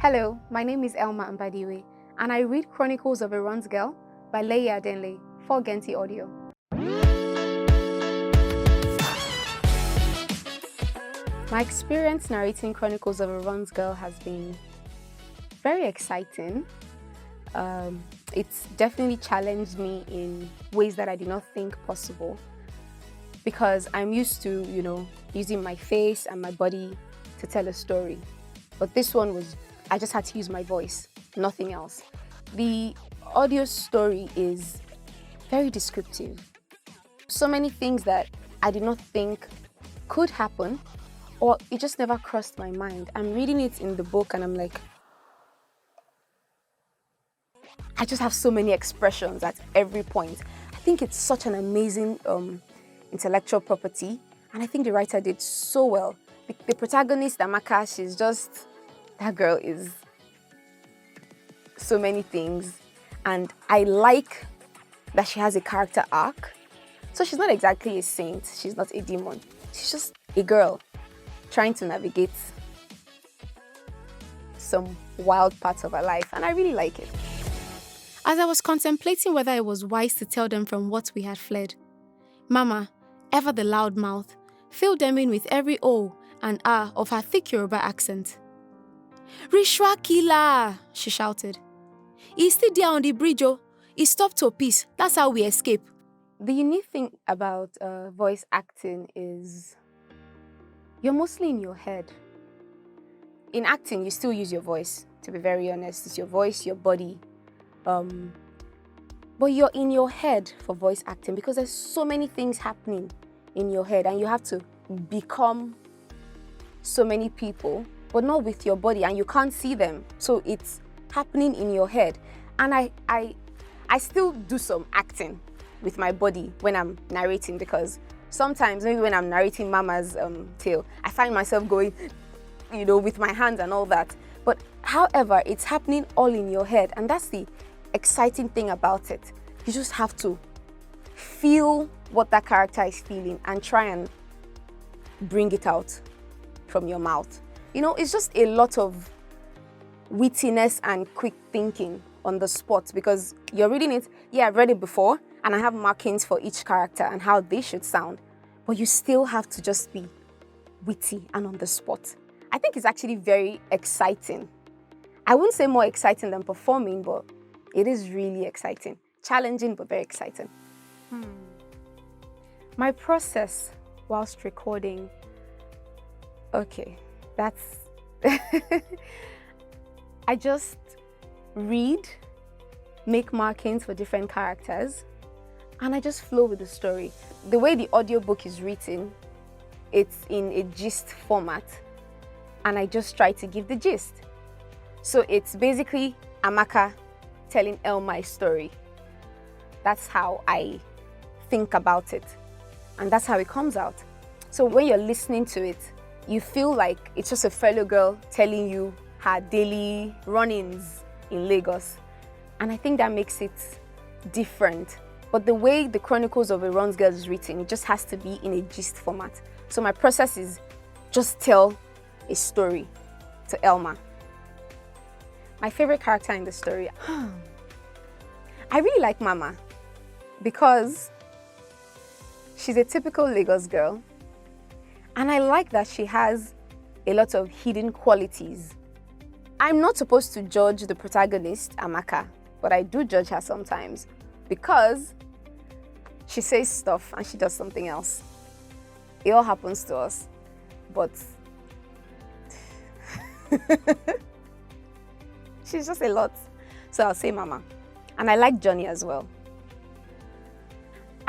Hello, my name is Elma Mbadiwe, and I read Chronicles of a Runs Girl by Leia Adenle for Genti Audio. My experience narrating Chronicles of a Runs Girl has been very exciting. It's definitely challenged me in ways that I did not think possible, because I'm used to, using my face and my body to tell a story. But this one was, I just had to use my voice, nothing else. The audio story is very descriptive. So many things that I did not think could happen, or it just never crossed my mind. I'm reading it in the book and I'm like, I just have so many expressions at every point. I think it's such an amazing intellectual property, and I think the writer did so well. The protagonist, Amaka, she's just, that girl is so many things, and I like that she has a character arc. So she's not exactly a saint, she's not a demon, she's just a girl trying to navigate some wild parts of her life, and I really like it. As I was contemplating whether it was wise to tell them from what we had fled, Mama, ever the loud mouth, filled them in with every O and ah of her thick Yoruba accent. "Rishwa killer!" she shouted. "He's still there on the bridge, oh. He stopped to peace. That's how we escape." The unique thing about voice acting is you're mostly in your head. In acting, you still use your voice, to be very honest. It's your voice, your body. But you're in your head for voice acting because there's so many things happening in your head, and you have to become so many people, but not with your body, and you can't see them. So it's happening in your head. And I still do some acting with my body when I'm narrating, because sometimes, maybe when I'm narrating Mama's tale, I find myself going, with my hands and all that. But however, it's happening all in your head, and that's the exciting thing about it. You just have to feel what that character is feeling and try and bring it out from your mouth. It's just a lot of wittiness and quick thinking on the spot, because you're reading it. Yeah, I've read it before, and I have markings for each character and how they should sound, but you still have to just be witty and on the spot. I think it's actually very exciting. I wouldn't say more exciting than performing, but it is really exciting. Challenging, but very exciting. My process whilst recording. Okay, that's... I just read, make markings for different characters, and I just flow with the story. The way the audiobook is written, it's in a gist format, and I just try to give the gist. So it's basically Amaka telling Elma a story. That's how I think about it, and that's how it comes out. So when you're listening to it, you feel like it's just a fellow girl telling you her daily run-ins in Lagos. And I think that makes it different. But the way the Chronicles of a Runs Girl is written, it just has to be in a gist format. So my process is just tell a story to Elma. My favorite character in the story, I really like Mama, because she's a typical Lagos girl, and I like that she has a lot of hidden qualities. I'm not supposed to judge the protagonist, Amaka, but I do judge her sometimes, because she says stuff and she does something else. It all happens to us, but she's just a lot. So I'll say Mama. And I like Johnny as well.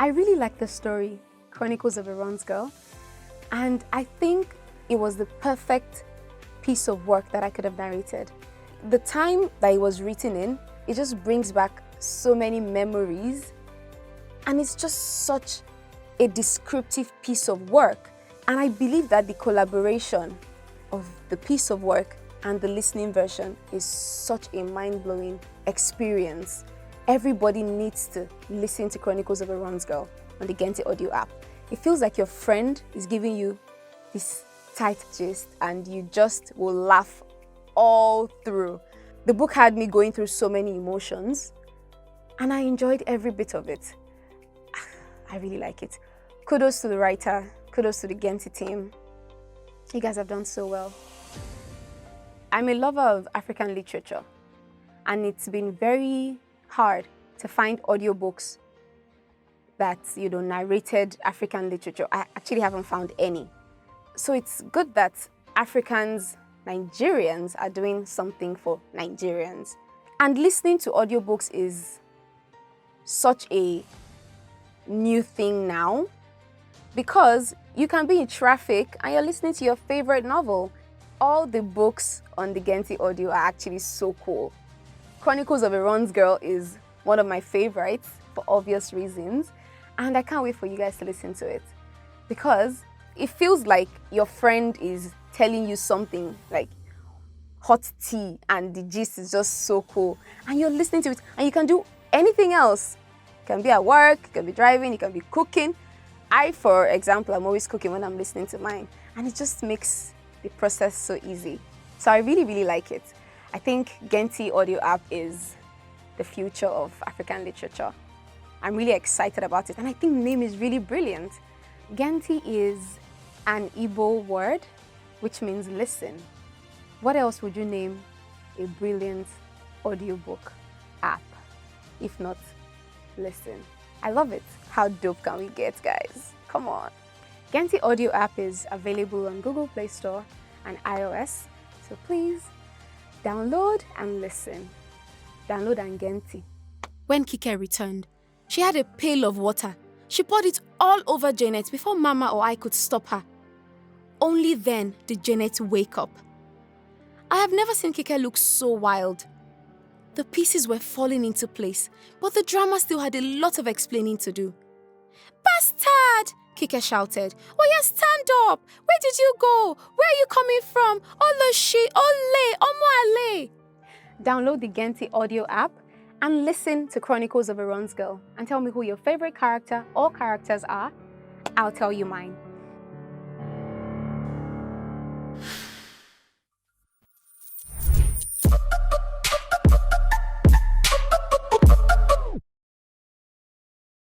I really like the story, Chronicles of a Runs Girl, and I think it was the perfect piece of work that I could have narrated. The time that it was written in, it just brings back so many memories, and it's just such a descriptive piece of work. And I believe that the collaboration of the piece of work and the listening version is such a mind-blowing experience. Everybody needs to listen to Chronicles of a Runs Girl on the Genti Audio app. It feels like your friend is giving you this tight gist, and you just will laugh all through. The book had me going through so many emotions, and I enjoyed every bit of it. I really like it. Kudos to the writer, kudos to the Genti team. You guys have done so well. I'm a lover of African literature, and it's been very hard to find audiobooks that, narrated African literature. I actually haven't found any. So it's good that Africans, Nigerians, are doing something for Nigerians. And listening to audiobooks is such a new thing now, because you can be in traffic and you're listening to your favorite novel. All the books on the Genti audio are actually so cool. Chronicles of a Runs Girl is one of my favorites for obvious reasons, and I can't wait for you guys to listen to it, because it feels like your friend is telling you something like hot tea, and the gist is just so cool, and you're listening to it, and you can do anything else. You can be at work, you can be driving, you can be cooking. I, for example, I'm always cooking when I'm listening to mine, and it just makes the process so easy. So I really, really like it. I think Genti audio app is the future of African literature. I'm really excited about it, and I think the name is really brilliant. Genti is an Igbo word, which means listen. What else would you name a brilliant audiobook app, if not listen? I love it. How dope can we get, guys? Come on. Genti audio app is available on Google Play Store and iOS, so please download and listen. Download and Genti. When Kike returned, she had a pail of water. She poured it all over Janet before Mama or I could stop her. Only then did Janet wake up. I have never seen Kike look so wild. The pieces were falling into place, but the drama still had a lot of explaining to do. "Bastard!" Kike shouted. "Oh yeah, stand up! Where did you go? Where are you coming from? Oloshi, Ole, Omo Ale!" Download the Genti audio app and listen to Chronicles of a Runs Girl, and tell me who your favorite character or characters are. I'll tell you mine.